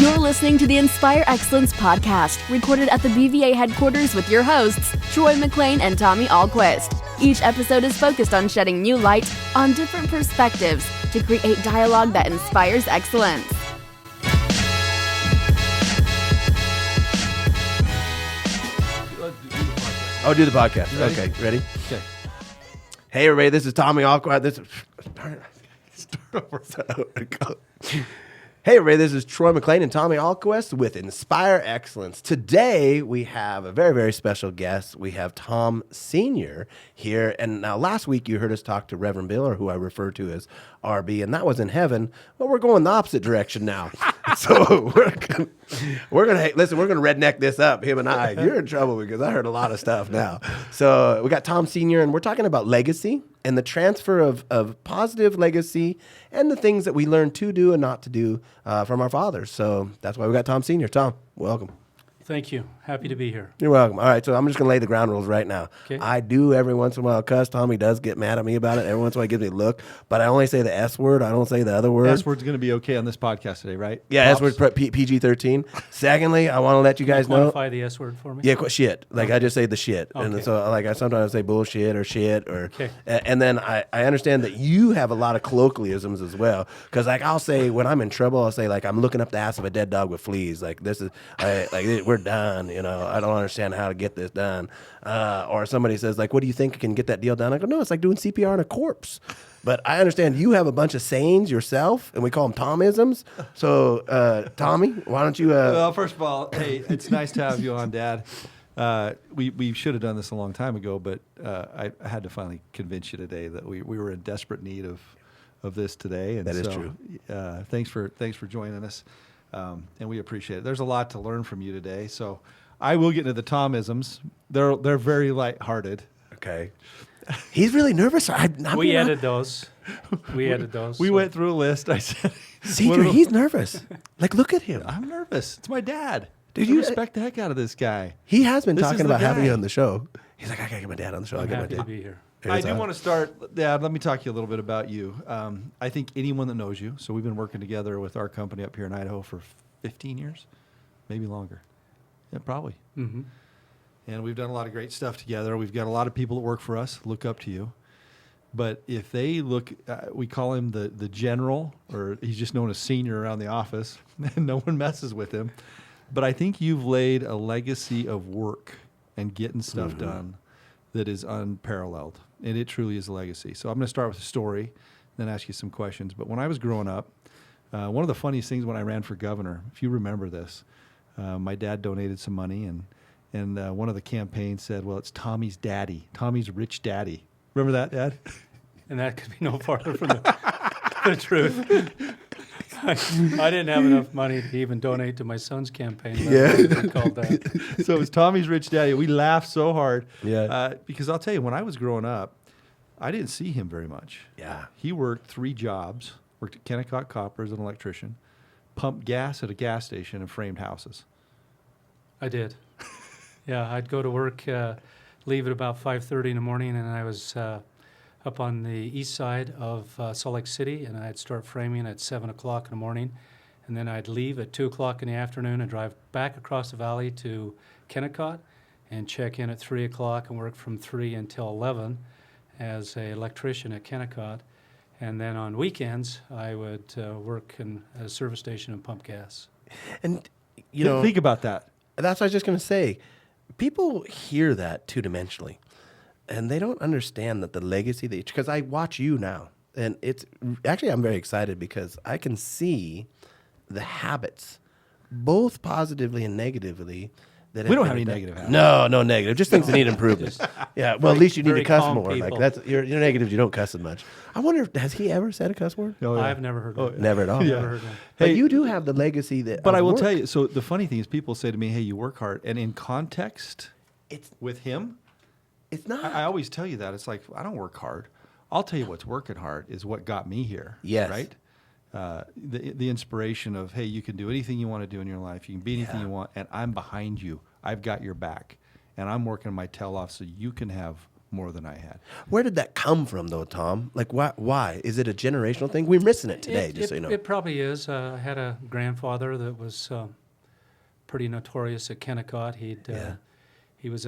You're listening to the Inspire Excellence podcast, recorded at the BVA headquarters with your hosts, Troy McClain and Tommy Ahlquist. Each episode is focused on shedding new light on different perspectives to create dialogue that inspires excellence. Oh, do the podcast. Okay, ready? Okay. Hey, everybody, this is Tommy Ahlquist. Hey, everybody, this is Troy McClain and Tommy Ahlquist with Inspire Excellence. Today, we have a very, very special guest. We have Tom Sr. here. And now, last week, you heard us talk to Reverend Bill, or who I refer to as RB, and that was in heaven. But we're going the opposite direction now. So we're gonna redneck this up, him and I. You're in trouble because I heard a lot of stuff now. So we got Tom Sr., and we're talking about legacy and the transfer of positive legacy and the things that we learn to do and not to do from our fathers. So that's why we got Tom Sr. Tom, welcome. Thank you. Happy to be here. You're welcome. All right, so I'm just going to lay the ground rules right now. Okay. I do every once in a while cuss. Tommy does get mad at me about it. Every once in a while he gives me a look, but I only say the S word. I don't say the other word. S word's going to be okay on this podcast today, right? Yeah, Pops? S word PG-13. Secondly, I want to let you guys know. Quantify the S word for me. Yeah, shit. Like I just say the shit, Okay. and so like I sometimes say bullshit or shit or. Okay. And then I understand that you have a lot of colloquialisms as well, because like I'll say when I'm in trouble, I'll say like I'm looking up the ass of a dead dog with fleas. Like this is we're done. You know, I don't understand how to get this done. Or somebody says like, what do you think can get that deal done? I go, no, it's like doing CPR on a corpse. But I understand you have a bunch of sayings yourself, and we call them Tom-isms. So, Tommy, why don't you... Well, first of all, hey, it's nice to have you on, Dad. We should have done this a long time ago, but I had to finally convince you today that we were in desperate need of this today. And that is true. Thanks for joining us, and we appreciate it. There's a lot to learn from you today, so I will get into the Tom-isms. They're very lighthearted. Okay. He's really nervous. We added those. We went through a list. I said, Cedar, he's nervous. Like, look at him. I'm nervous. It's my dad. Dude, I you respect the heck out of this guy. He has been This talking is the about having guy. you on the show. He's like, I gotta get my dad on the show. I'm happy to be here. I do want to start, Dad, let me talk to you a little bit about you. I think anyone that knows you, so we've been working together with our company up here in Idaho for 15 years, maybe longer. Yeah, probably. Mm-hmm. And we've done a lot of great stuff together. We've got a lot of people that work for us, look up to you. But if they look, we call him the general, or he's just known as senior around the office, and no one messes with him. But I think you've laid a legacy of work and getting stuff done that is unparalleled. And it truly is a legacy. So I'm going to start with a story, then ask you some questions. But when I was growing up, one of the funniest things when I ran for governor, if you remember this, my dad donated some money, and one of the campaigns said, well, it's Tommy's daddy, Tommy's rich daddy. Remember that, Dad? And that could be no farther from the truth. I didn't have enough money to even donate to my son's campaign. Called that. So it was Tommy's rich daddy. We laughed so hard. Yeah. Because I'll tell you, when I was growing up, I didn't see him very much. Yeah. He worked 3 jobs, worked at Kennecott Copper as an electrician, pumped gas at a gas station, and framed houses. I did. Yeah, I'd go to work, leave at about 5:30 in the morning, and I was up on the east side of Salt Lake City, and I'd start framing at 7 o'clock in the morning, and then I'd leave at 2 o'clock in the afternoon and drive back across the valley to Kennecott and check in at 3 o'clock and work from 3 until 11 as an electrician at Kennecott. And then on weekends, I would work in a service station and pump gas. And, you know, Think about that. that's what I was just going to say. People hear that two-dimensionally, and they don't understand that the legacy that, because I watch you now, and it's actually, I'm very excited because I can see the habits, both positively and negatively. That We don't have any negative habits. No negative. Just things that need improvement. Yeah. Well, at least you need to very cuss calm more. people. Like that's your negatives. You don't cuss as much. I wonder, has he ever said a cuss word? Oh, yeah. I've never heard of it. Never at all. Never heard of it. But Hey, you do have the legacy that. But of I will work. tell you, so the funny thing is people say to me, hey, you work hard. And in context It's with him, it's not. I always tell you that. It's like, I don't work hard. I'll tell you what's working hard is what got me here. Yes. Right? The inspiration of, hey, you can do anything you want to do in your life. You can be anything you want, and I'm behind you. I've got your back. And I'm working my tail off so you can have more than I had. Where did that come from, though, Tom? Like, why? Is it a generational thing? We're missing it today, just so you know. It probably is. I had a grandfather that was pretty notorious at Kennecott. He was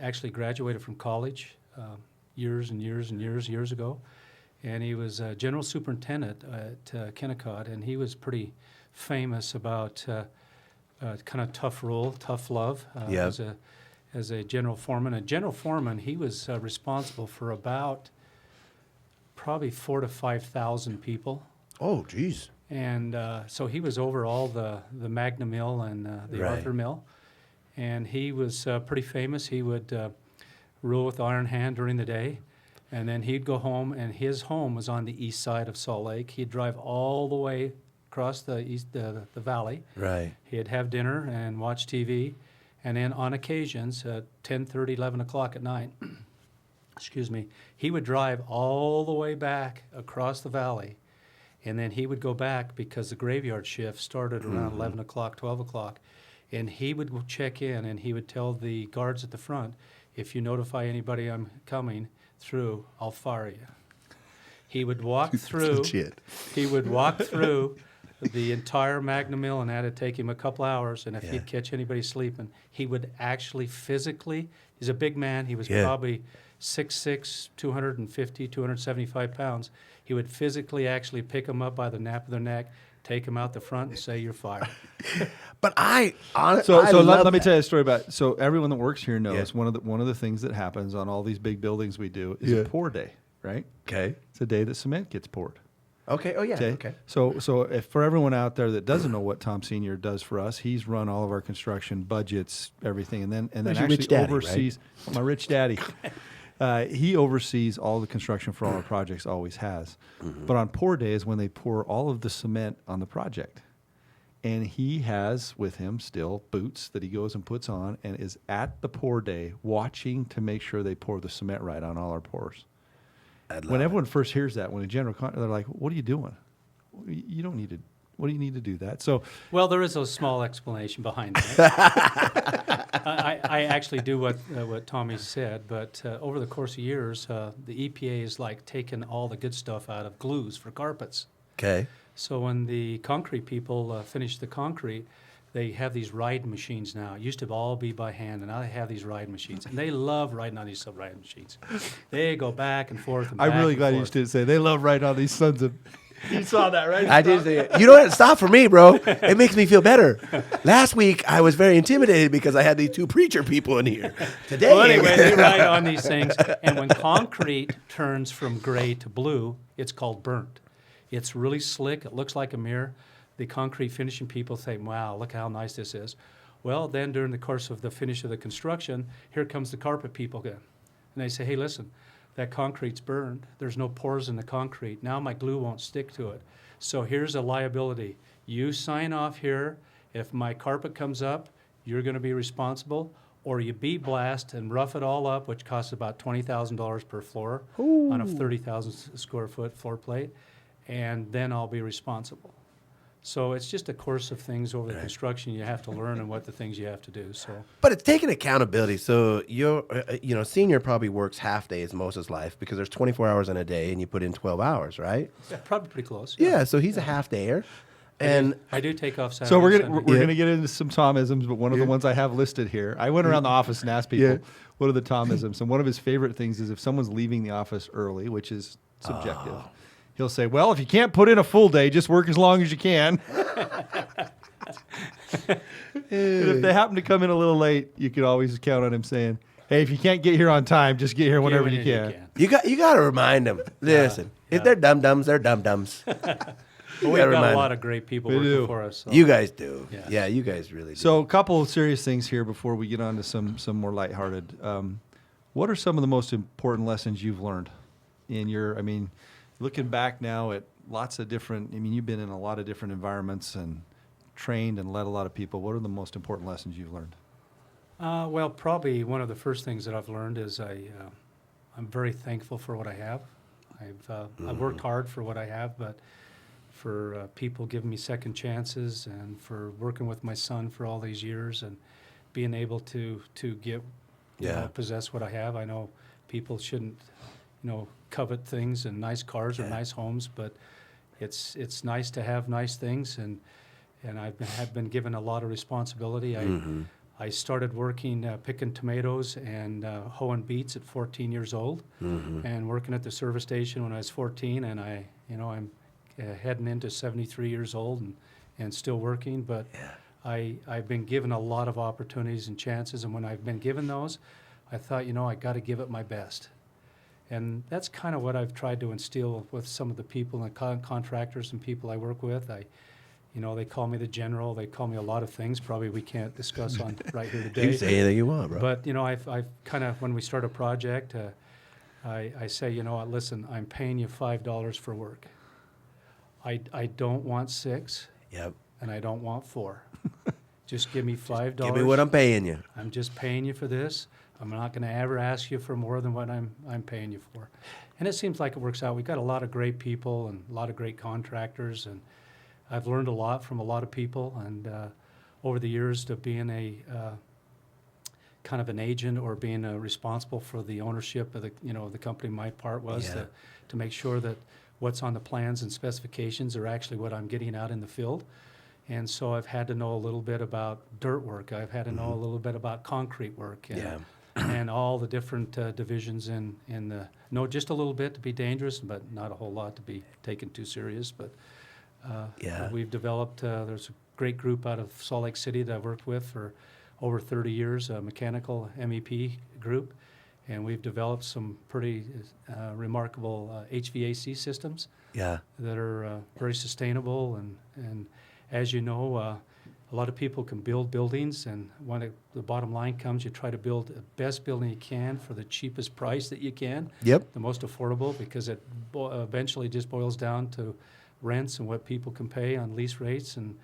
actually graduated from college years ago, and he was general superintendent at Kennecott, and he was pretty famous about kind of tough rule, tough love. As a general foreman. A general foreman, he was responsible for about probably 4,000 to 5,000 people. Oh, geez. And so he was over all the Magna Mill and the Arthur Mill. And he was pretty famous. He would rule with the iron hand during the day. And then he'd go home, and his home was on the east side of Salt Lake. He'd drive all the way across the valley. Right. He'd have dinner and watch TV. And then on occasions, at 10:30, 11 o'clock at night, he would drive all the way back across the valley. And then he would go back because the graveyard shift started around 11 o'clock, 12 o'clock. And he would check in, and he would tell the guards at the front, if you notify anybody I'm coming through, I'll fire you. He would walk through. He would walk through the entire Magna Mill, and had to take him a couple hours. And if he'd catch anybody sleeping, he would actually physically. He's a big man. He was probably 6'6", 250, 275 pounds. He would physically actually pick him up by the nape of their neck, take him out the front, and say, "You're fired." But let me tell you a story about. So everyone that works here knows one of the things that happens on all these big buildings we do is a pour day, right? Okay. It's a day that cement gets poured. Okay. Oh, yeah. Okay. So if for everyone out there that doesn't know what Tom Senior does for us, he's run all of our construction budgets, everything, and then actually oversees my rich daddy. He oversees all the construction for all our projects, always has. Mm-hmm. But on pour day is when they pour all of the cement on the project. And he has with him still boots that he goes and puts on and is at the pour day watching to make sure they pour the cement right on all our pours. When everyone first hears that, when a general they're like, "What are you doing? You don't need to. What do you need to do that?" So, well, there is a small explanation behind that. I actually do what Tommy said, but over the course of years, the EPA is like taking all the good stuff out of glues for carpets. Okay. So when the concrete people finish the concrete, they have these ride machines now. It used to all be by hand, and now they have these ride machines. And they love riding on these sub-ride machines. They go back and forth and I'm really glad you didn't say they love riding on these sons of... You saw that, right? I did say it. You know what? Stop for me, bro. It makes me feel better. Last week, I was very intimidated because I had these two preacher people in here. Today... Well, anyway, they ride on these things. And when concrete turns from gray to blue, it's called burnt. It's really slick. It looks like a mirror. The concrete finishing people think, "Wow, look how nice this is." Well, then during the course of the finish of the construction, here comes the carpet people again. And they say, "Hey, listen, that concrete's burned. There's no pores in the concrete. Now my glue won't stick to it. So here's a liability. You sign off here. If my carpet comes up, you're going to be responsible. Or you beat blast and rough it all up, which costs about $20,000 per floor on a 30,000 square foot floor plate, and then I'll be responsible." So it's just a course of things over the construction you have to learn and what the things you have to do. So, but it's taking accountability. So Senior probably works half days most of his life because there's 24 hours in a day and you put in 12 hours, right? Yeah, probably pretty close. Yeah, so he's a half dayer. And I do take off Saturday. So we're gonna get into some Tom-isms, but one of the ones I have listed here, I went around the office and asked people what are the Tom-isms, and one of his favorite things is if someone's leaving the office early, which is subjective. He'll say, "Well, if you can't put in a full day, just work as long as you can." And if they happen to come in a little late, you could always count on him saying, "Hey, if you can't get here on time, just get here whenever you can." You got to remind them. Listen, if they're dum-dums, they're dum-dums. Well, we've got a lot of great people working for us. So. You guys do. Yeah, you guys really do. So a couple of serious things here before we get on to some more lighthearted. What are some of the most important lessons you've learned in your, looking back now at lots of different, you've been in a lot of different environments and trained and led a lot of people. What are the most important lessons you've learned? Well, probably one of the first things that I've learned is I'm very thankful for what I have. I've worked hard for what I have, but for people giving me second chances and for working with my son for all these years and being able to get, possess what I have. I know people shouldn't, covet things and nice cars or nice homes, but it's nice to have nice things, and have been given a lot of responsibility. I started working picking tomatoes and hoeing beets at 14 years old, and working at the service station when I was 14, and I'm heading into 73 years old and still working, but I've been given a lot of opportunities and chances, and when I've been given those, I thought, I got to give it my best. And that's kind of what I've tried to instill with some of the people and contractors and people I work with. They call me the general. They call me a lot of things. Probably we can't discuss on right here today. You can say anything you want, bro. But I've kind of, when we start a project, I say, listen, I'm paying you $5 for work. I don't want 6. Yep. And I don't want 4. Just give me $5. Give me what I'm paying you. I'm just paying you for this. I'm not going to ever ask you for more than what I'm paying you for. And it seems like it works out. We've got a lot of great people and a lot of great contractors, and I've learned a lot from a lot of people. And over the years, to being a kind of an agent or being responsible for the ownership of the company, my part was to make sure that what's on the plans and specifications are actually what I'm getting out in the field. And so I've had to know a little bit about dirt work. I've had to know a little bit about concrete work. And all the different divisions know just a little bit to be dangerous, but not a whole lot to be taken too serious. But we've developed, there's a great group out of Salt Lake City that I've worked with for over 30 years, a mechanical MEP group. And we've developed some pretty remarkable HVAC systems that are very sustainable. And as you know, a lot of people can build buildings, and when the bottom line comes, you try to build the best building you can for the cheapest price that you can, the most affordable, because it eventually just boils down to rents and what people can pay on lease rates, and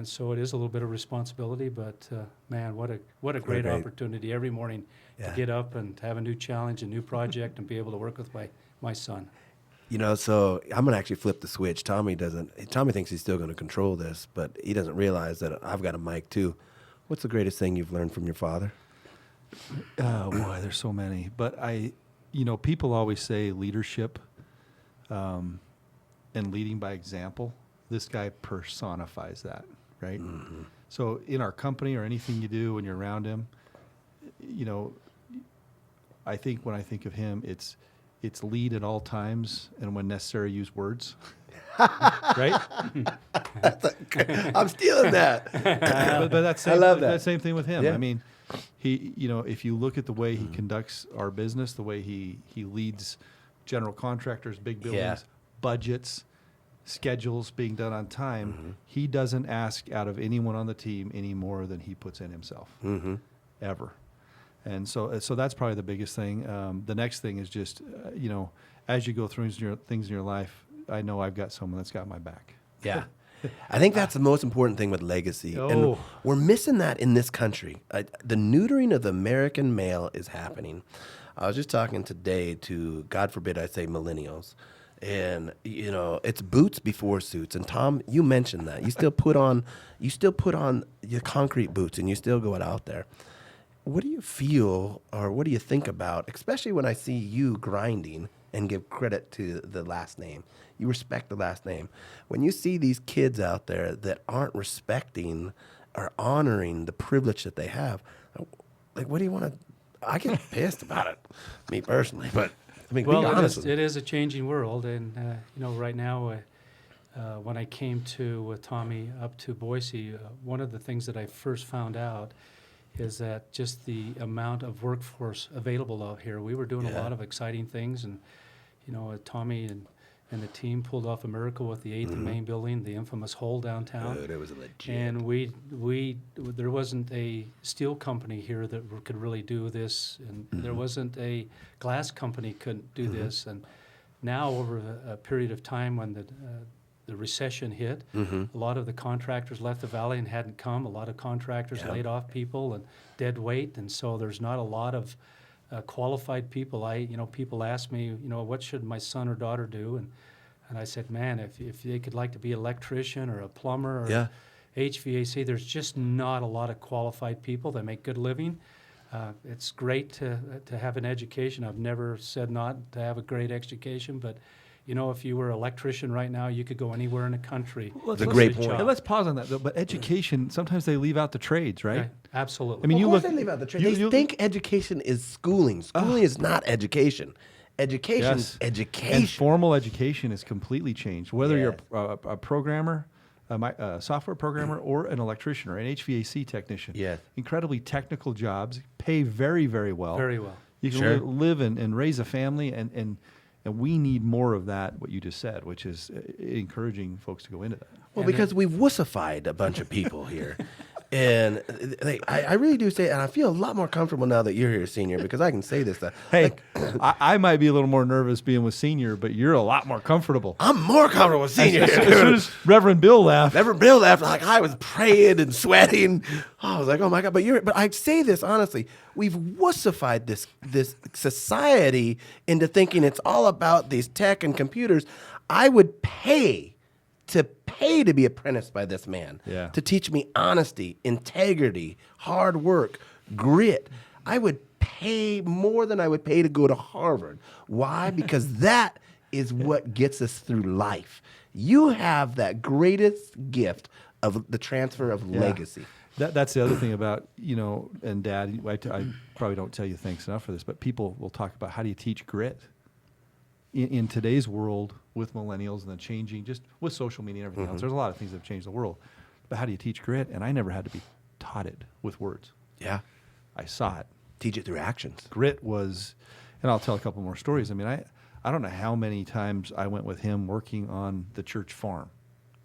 so it is a little bit of responsibility, but man, what a great opportunity every morning to get up and have a new challenge, a new project, and be able to work with my son. So I'm going to actually flip the switch. Tommy thinks he's still going to control this, but he doesn't realize that I've got a mic too. What's the greatest thing you've learned from your father? Oh boy, there's so many. But people always say leadership and leading by example. This guy personifies that, right? Mm-hmm. So in our company or anything you do when you're around him, I think when I think of him, it's lead at all times, and when necessary, use words. Right? I'm stealing that. But that's I love that. That same thing with him. Yeah. I mean, he, if you look at the way he conducts our business, the way he leads general contractors, big buildings, budgets, schedules being done on time, he doesn't ask out of anyone on the team any more than he puts in himself, ever. And so that's probably the biggest thing. The next thing is just, as you go through things in your life, I know I've got someone that's got my back. Yeah. I think that's the most important thing with legacy. And we're missing that in this country. The neutering of the American male is happening. I was just talking today to, God forbid I say millennials, and it's boots before suits. And Tom, you mentioned that. You still put on your concrete boots and you still go out there. What do you feel, or what do you think about, especially when I see you grinding and give credit to the last name? You respect the last name. When you see these kids out there that aren't respecting or honoring the privilege that they have, like, what do you want to? I get pissed about it, me personally. But I mean, be honest. It is a changing world, and right now, when I came with Tommy up to Boise, one of the things that I first found out is that just the amount of workforce available out here. We were doing a lot of exciting things, and Tommy and the team pulled off a miracle with the 8th and Main building, the infamous hole downtown. Dude, it was legit. And there wasn't a steel company here that could really do this, and there wasn't a glass company couldn't do this. And now, over a period of time when the recession hit, a lot of the contractors left the valley and hadn't come. A lot of contractors laid off people and dead weight, and so there's not a lot of qualified people. People ask me, what should my son or daughter do? And I said, man, if they could like to be an electrician or a plumber or HVAC, there's just not a lot of qualified people that make good living. It's great to have an education. I've never said not to have a great education, but you know, if you were an electrician right now, you could go anywhere in the country. That's a great point. Hey, let's pause on that, though. But education, sometimes they leave out the trades, right? Right, absolutely. I mean, Of you course look. they leave out the trade. They think education is schooling. Schooling is not education. Education is education. And formal education is completely changed. Whether Yes. you're a programmer, a software programmer, or an electrician or an HVAC technician. Yes. Incredibly technical jobs, pay very, very well. Very well. You can Sure. live and raise a family, and we need more of that, what you just said, which is encouraging folks to go into that. Well, And because we've wussified a bunch of people here. And I really do say, and I feel a lot more comfortable now that you're here, Senior, because I can say this. Hey, I might be a little more nervous being with Senior, but you're a lot more comfortable. I'm more comfortable with Senior. As soon as Reverend Bill laughed. Reverend Bill left, like I was praying and sweating. I was like, oh my God. But I say this honestly, we've wussified this society into thinking it's all about these tech and computers. I would pay to be apprenticed by this man, Yeah. to teach me honesty, integrity, hard work, grit. I would pay more than I would pay to go to Harvard. Why? Because that is what gets us through life. You have that greatest gift of the transfer of legacy. That's the other thing about, and Dad, I probably don't tell you thanks enough for this, but people will talk about how do you teach grit in today's world with millennials and the changing, just with social media and everything else. There's a lot of things that have changed the world. But how do you teach grit? And I never had to be taught it with words. Yeah. I saw it. Teach it through actions. Grit was, and I'll tell a couple more stories. I mean, I don't know how many times I went with him working on the church farm.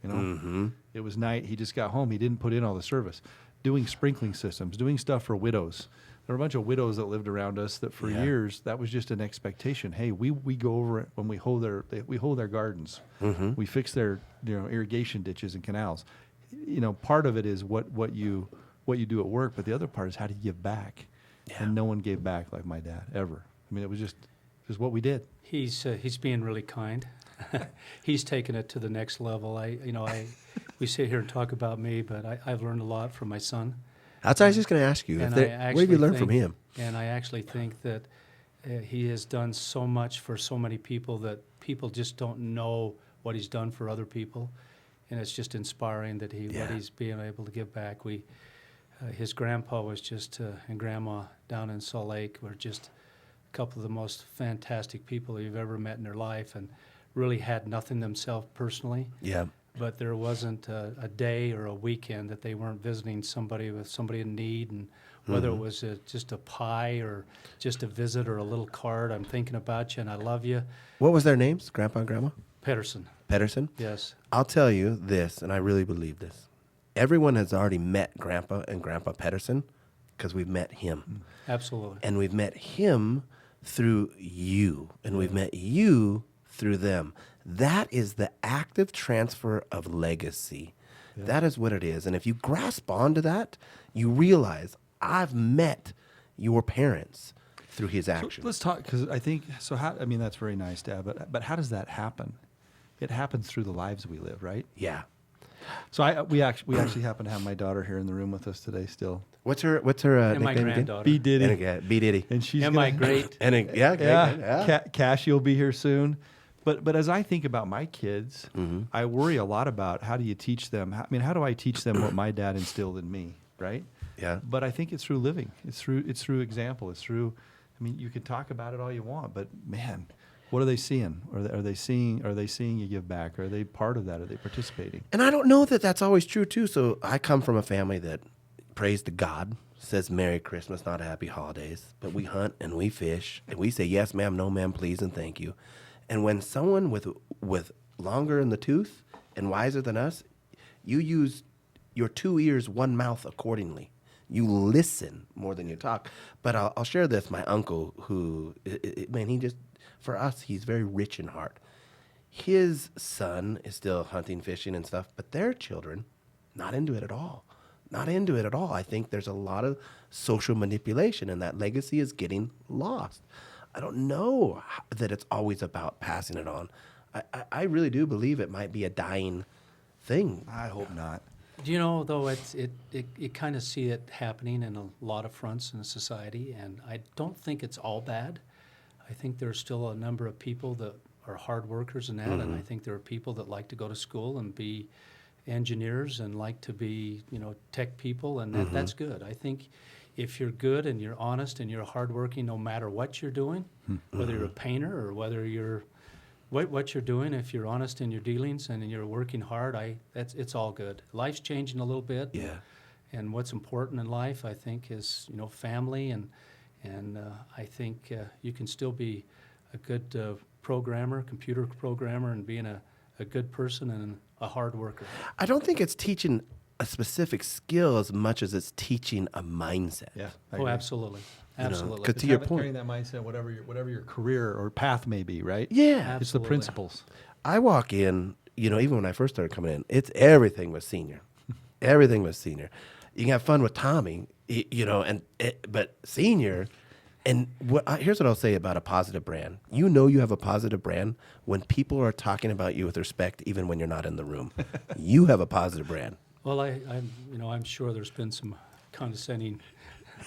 It was night. He just got home. He didn't put in all the service. Doing sprinkling systems, doing stuff for widows. There were a bunch of widows that lived around us that for years, that was just an expectation. Hey, we go over it when we hoe their gardens. We fix their irrigation ditches and canals. Part of it is what you do at work, but the other part is how do you give back? Yeah. And no one gave back like my dad ever. I mean, it was just what we did. He's being really kind. He's taken it to the next level. We sit here and talk about me, but I've learned a lot from my son. That's what I was just going to ask you. And What have you learned from him? And I actually think that he has done so much for so many people that people just don't know what he's done for other people. And it's just inspiring that what he's being able to give back. His grandpa was and grandma down in Salt Lake were just a couple of the most fantastic people you've ever met in their life, and really had nothing themselves personally. Yeah. But there wasn't a day or a weekend that they weren't visiting somebody in need, and whether it was just a pie or just a visit or a little card, I'm thinking about you and I love you. What was their names, Grandpa and Grandma? Pedersen. Pedersen? Yes. I'll tell you this, and I really believe this. Everyone has already met Grandpa and Grandpa Pedersen because we've met him. Absolutely. And we've met him through you, and we've met you through them. That is the active transfer of legacy. Yeah. That is what it is. And if you grasp onto that, you realize I've met your parents through his actions. So let's talk, because I think, that's very nice, Dad, but how does that happen? It happens through the lives we live, right? Yeah. So we actually happen to have my daughter here in the room with us today still. What's her and my nickname granddaughter. B Diddy. B Diddy. And she's my great. Cassie will be here soon. But as I think about my kids, I worry a lot about how do you teach them? How do I teach them what my dad instilled in me, right? Yeah. But I think it's through living. It's through example. It's through. You can talk about it all you want, but man, what are they seeing? Are they seeing you give back? Are they part of that? Are they participating? And I don't know that that's always true too. So I come from a family that prays to God, says Merry Christmas, not Happy Holidays, but we hunt and we fish and we say yes, ma'am, no, ma'am, please, and thank you. And when someone with longer in the tooth and wiser than us, you use your 2 ears, 1 mouth accordingly. You listen more than you talk. But I'll share this. My uncle, for us, he's very rich in heart. His son is still hunting, fishing, and stuff, but their children, not into it at all. Not into it at all. I think there's a lot of social manipulation, and that legacy is getting lost. I don't know that it's always about passing it on. I really do believe it might be a dying thing. I hope not. Do you know, though, you kind of see it happening in a lot of fronts in society, and I don't think it's all bad. I think there's still a number of people that are hard workers and that, and I think there are people that like to go to school and be engineers and like to be, tech people, and that's good. I think if you're good and you're honest and you're hardworking, no matter what you're doing, whether you're a painter or whether you're what you're doing, if you're honest in your dealings and you're working hard, it's all good. Life's changing a little bit. Yeah. And what's important in life, I think, is family, and I think you can still be a good computer programmer, and being a good person and a hard worker. I don't think it's teaching a specific skill as much as it's teaching a mindset. Yeah. Oh, absolutely. Absolutely. Because to your point, carrying that mindset, whatever your career or path may be, right? yeah, It's the Absolutely. principles. I walk in, even when I first started coming in, everything was senior. Everything was senior. You can have fun with Tommy, but senior. And here's what I'll say about a positive brand. You have a positive brand when people are talking about you with respect, even when you're not in the room. You have a positive brand. Well, I'm sure there's been some condescending.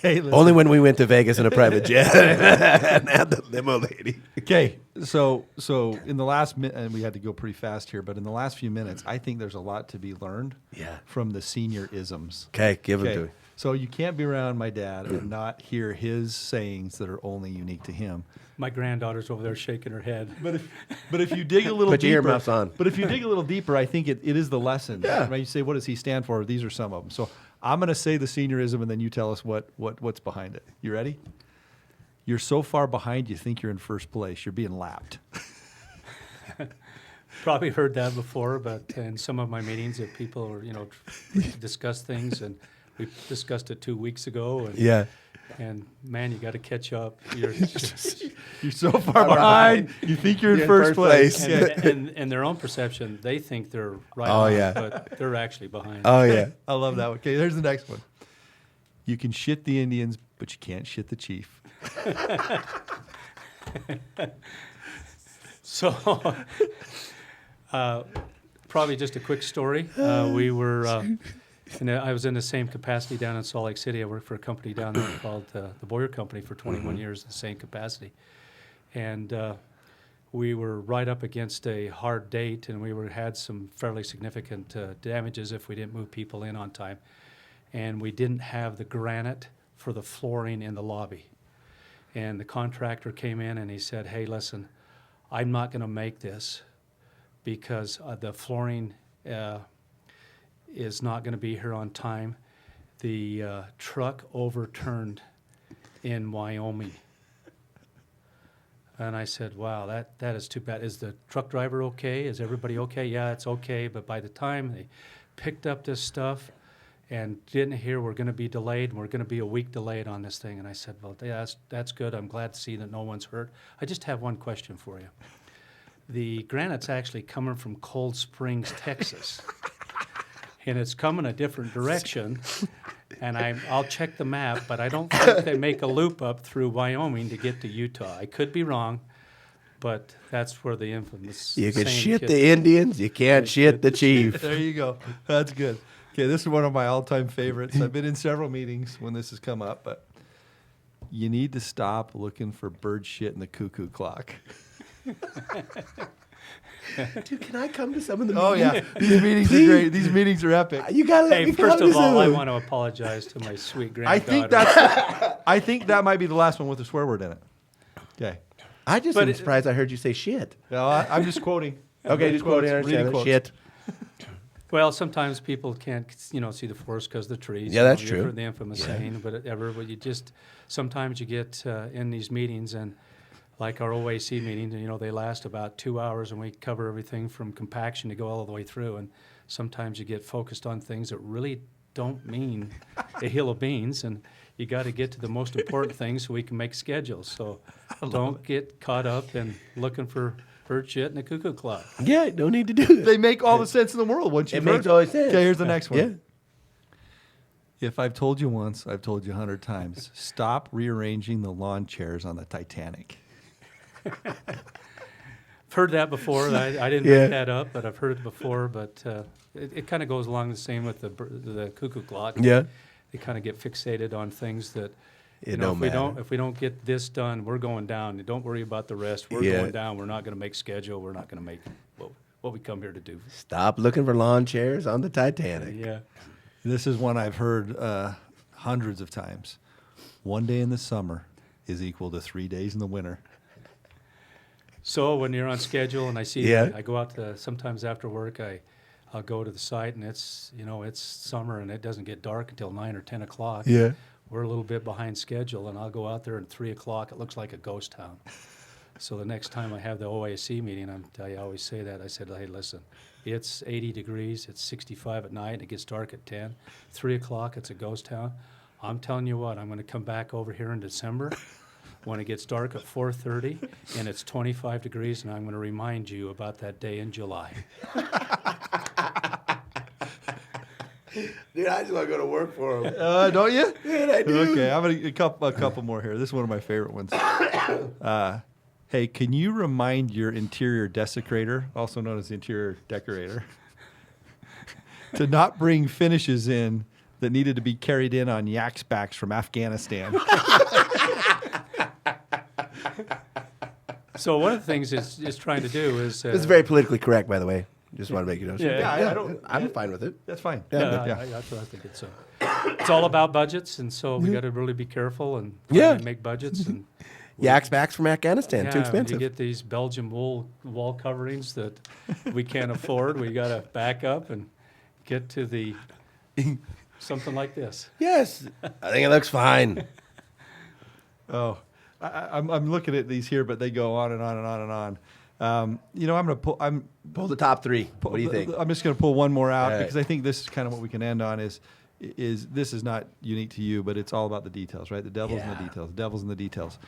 Hey, listen. Only when we went to Vegas in a private jet and had the limo lady. Okay, so in the last minute, and we had to go pretty fast here, but in the last few minutes, I think there's a lot to be learned from the senior isms. Okay, give them to me. So you can't be around my dad and not hear his sayings that are only unique to him. My granddaughter's over there shaking her head. But if you dig a little Put your deeper, earmuffs on. But if you dig a little deeper, I think it is the lesson. Yeah. Right? You say, what does he stand for? These are some of them. So I'm going to say the seniorism, and then you tell us what's behind it. You ready? You're so far behind, you think you're in first place. You're being lapped. Probably heard that before, but in some of my meetings, if people are, we discuss things, and we discussed it 2 weeks ago, and Yeah. and man, you got to catch up. You're You're so far behind, you think you're in first place. and in their own perception, they think they're right Oh, on, yeah. but they're actually behind. Oh, yeah. I love that one. Okay, here's the next one. You can shit the Indians, but you can't shit the chief. So, probably just a quick story. We were, I was in the same capacity down in Salt Lake City. I worked for a company down there called the Boyer Company for 21 years, the same capacity. And we were right up against a hard date, and we had some fairly significant damages if we didn't move people in on time. And we didn't have the granite for the flooring in the lobby. And the contractor came in and he said, hey, listen, I'm not going to make this because the flooring is not going to be here on time. The truck overturned in Wyoming. And I said, wow, that is too bad. Is the truck driver okay? Is everybody okay? Yeah, it's okay. But by the time they picked up this stuff and didn't hear we're going to be delayed, and we're going to be a week delayed on this thing. And I said, well, yeah, that's good. I'm glad to see that no one's hurt. I just have one question for you. The granite's actually coming from Cold Springs, Texas. And it's coming a different direction. And I'll check the map, but I don't think they make a loop up through Wyoming to get to Utah. I could be wrong, but that's where the infamous You can saying shit kid- the Indians, you can't shit the chief. There you go. That's good. Okay, this is one of my all-time favorites. I've been in several meetings when this has come up, but you need to stop looking for bird shit in the cuckoo clock. Dude, can I come to some of the Oh, meetings? yeah. These meetings are great. These meetings are epic. You gotta let Hey, me first come of to all, I some. want to apologize to my sweet I granddaughter. think that might be the last one with a swear word in it. Okay. I just But am surprised I heard you say shit. No, I'm just quoting. Okay, just quoting. I Reading understand it. quotes. Shit. Well, sometimes people can't, see the forest because of the trees. Yeah, that's You've true. heard the infamous saying, but you just sometimes you get in these meetings, and like our OAC meetings, and they last about 2 hours, and we cover everything from compaction to go all the way through. And sometimes you get focused on things that really don't mean a hill of beans, and you got to get to the most important things so we can make schedules. So don't get caught up in looking for bird shit in the cuckoo clock. Yeah, no need to do that. They make all the sense in the world once you've It makes heard. all the sense. Okay, here's the next one. Yeah. If I've told you once, I've told you 100 times. Stop rearranging the lawn chairs on the Titanic. I've heard that before. I didn't Yeah. make that up, but I've heard it before. But it kind of goes along the same with the cuckoo clock. Yeah. They kind of get fixated on things that, It don't matter. if we don't get this done, we're going down. Don't worry about the rest. We're going down. We're not going to make schedule. We're not going to make what we come here to do. Stop looking for lawn chairs on the Titanic. Yeah. This is one I've heard hundreds of times. 1 day in the summer is equal to 3 days in the winter. So when you're on schedule and I see, Yeah. I go out sometimes after work, I'll go to the site and it's summer and it doesn't get dark until 9 or 10 o'clock. Yeah. We're a little bit behind schedule and I'll go out there at 3 o'clock. It looks like a ghost town. So the next time I have the OAC meeting, I always say that. I said, hey, listen, it's 80 degrees, it's 65 at night, it gets dark at 10. 3 o'clock, it's a ghost town. I'm telling you what, I'm going to come back over here in December when it gets dark at 4:30 and it's 25 degrees, and I'm going to remind you about that day in July. Dude, I just want to go to work for him. Don't you? Dude, I do. Okay, I'm going to a couple more here. This is one of my favorite ones. Hey, can you remind your interior desecrator, also known as the interior decorator, to not bring finishes in that needed to be carried in on yak's backs from Afghanistan? So one of the things it's trying to do is... This is very politically correct, by the way. Just want to make you know. Yeah, I'm fine with it. That's fine. That's what I think it's all about budgets, and so we got to really be careful and make budgets. And Yak's backs from Afghanistan, too you expensive. get these Belgian wool wall coverings that we can't afford. We got to back up and get to the something like this. Yes, I think it looks fine. Oh, I'm looking at these here, but they go on and on and on and on. I'm going to pull. Pull the top three. What do you think? I'm just going to pull one more out All right. because I think this is kind of what we can end on. Is this is not unique to you, but it's all about the details, right? The devil's in the details. The devil's in the details.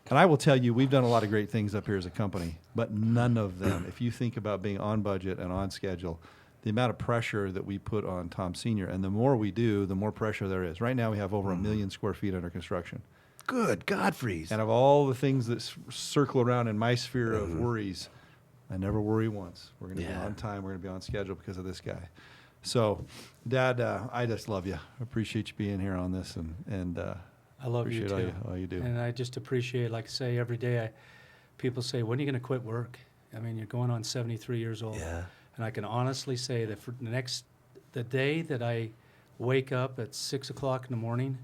And I will tell you, we've done a lot of great things up here as a company, but none of them, if you think about being on budget and on schedule, the amount of pressure that we put on Tom Sr., and the more we do, the more pressure there is. Right now, we have over 1 million square feet under construction. Good God, freeze. And of all the things that circle around in my sphere of worries, I never worry once. We're going to be on time. We're going to be on schedule because of this guy. So, Dad, I just love you. I appreciate you being here on this, and I love you appreciate too. all you do. And I just appreciate, like I say, every day people say, when are you going to quit work? I mean, you're going on 73 years old. Yeah. And I can honestly say that for the day that I wake up at 6 o'clock in the morning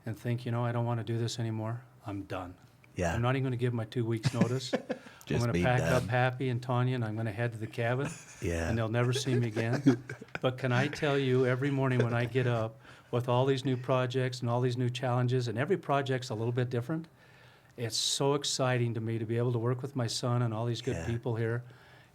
and think, I don't want to do this anymore, I'm done. Yeah. I'm not even going to give my 2 weeks notice. I'm going to pack up Happy and Tanya, and I'm going to head to the cabin. Yeah. And they'll never see me again. But can I tell you, every morning when I get up with all these new projects and all these new challenges, and every project's a little bit different, it's so exciting to me to be able to work with my son and all these good people here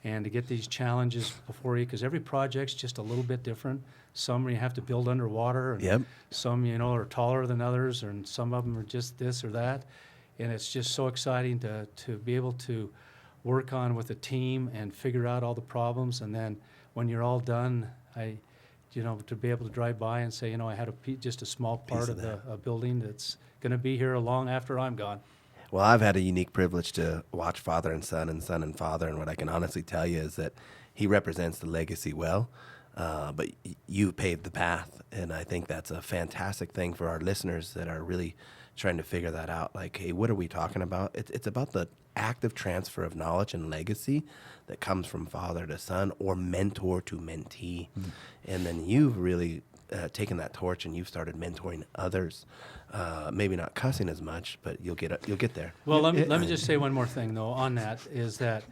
and to get these challenges before you, because every project's just a little bit different. Some you have to build underwater, and some, are taller than others, and some of them are just this or that. And it's just so exciting to be able to work on with a team and figure out all the problems. And then when you're all done, to be able to drive by and say, I had just a small part of a building that's going to be here long after I'm gone. Well, I've had a unique privilege to watch father and son and father, and what I can honestly tell you is that he represents the legacy well, but you paved the path, and I think that's a fantastic thing for our listeners that are really trying to figure that out. Like, hey, what are we talking about? It's about the active transfer of knowledge and legacy that comes from father to son or mentor to mentee, and then you've really taken that torch and you've started mentoring others. Maybe not cussing as much, but you'll get there. Well, let me just say one more thing though on that, is that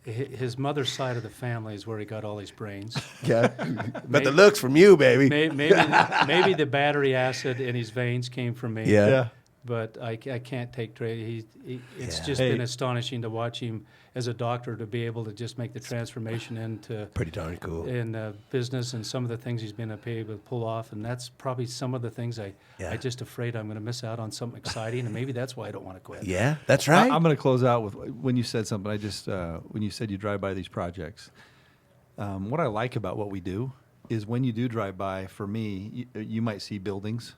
his mother's side of the family is where he got all his brains. Yeah, but the looks from you, baby. Maybe the battery acid in his veins came from me. Yeah. But I can't take credit. It's just been astonishing to watch him as a doctor to be able to just make the transformation into Pretty darn cool. in business, and some of the things he's been able to pull off. And that's probably some of the things I just afraid I'm going to miss out on something exciting, and maybe that's why I don't want to quit. Yeah, that's right. I'm going to close out with when you said something. When you said you drive by these projects, what I like about what we do is when you do drive by, for me, you might see buildings.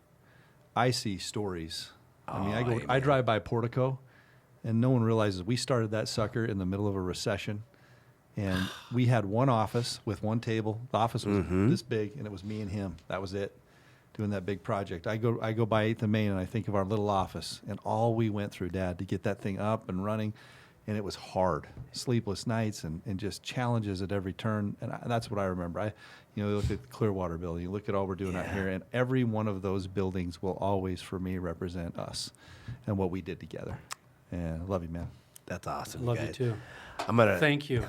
I see stories. I drive by Portico, and no one realizes we started that sucker in the middle of a recession, And we had one office with one table. The office was this big, and it was me and him. That was it, doing that big project. I go by 8th and Main, and I think of our little office and all we went through, Dad, to get that thing up and running. And it was hard, sleepless nights and just challenges at every turn. And that's what I remember. You look at the Clearwater building, you look at all we're doing out here, and every one of those buildings will always, for me, represent us and what we did together. And I love you, man. That's awesome. Love you too. I'm going to Thank you.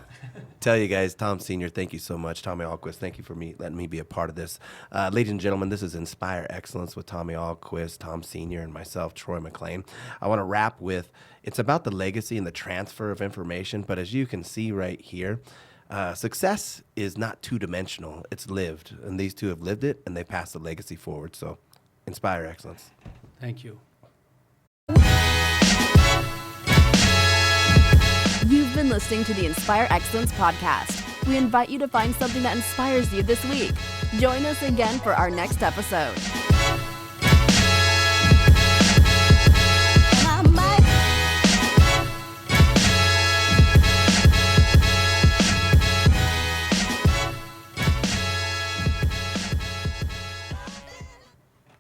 tell you guys, Tom Sr., thank you so much. Tommy Ahlquist, thank you for letting me be a part of this. Ladies and gentlemen, this is Inspire Excellence with Tommy Ahlquist, Tom Sr., and myself, Troy McClain. I want to wrap with, it's about the legacy and the transfer of information, but as you can see right here, success is not two-dimensional. It's lived, and these two have lived it, and they pass the legacy forward. So, Inspire Excellence. Thank you. You've been listening to the Inspire Excellence podcast. We invite you to find something that inspires you this week. Join us again for our next episode.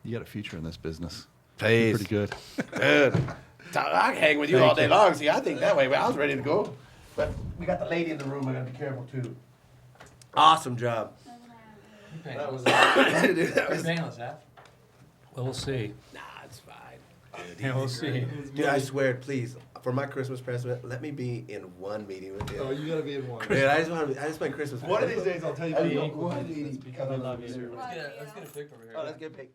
You got a future in this business. Please. Pretty good. Dude, I can hang with you Thank all day you. long. See, I think that way. I was ready to go. But we got the lady in the room. I got to be careful, too. Awesome job. That was Painless, huh? Well, we'll see. Nah, it's fine. Yeah, we'll see. Dude, I swear, please, for my Christmas present, let me be in one meeting with you. Oh, you got to be in one. Dude, I just want Christmas. One of these days, I'll tell you. One meeting. Let's get a pic over here. Oh, let's get a pic.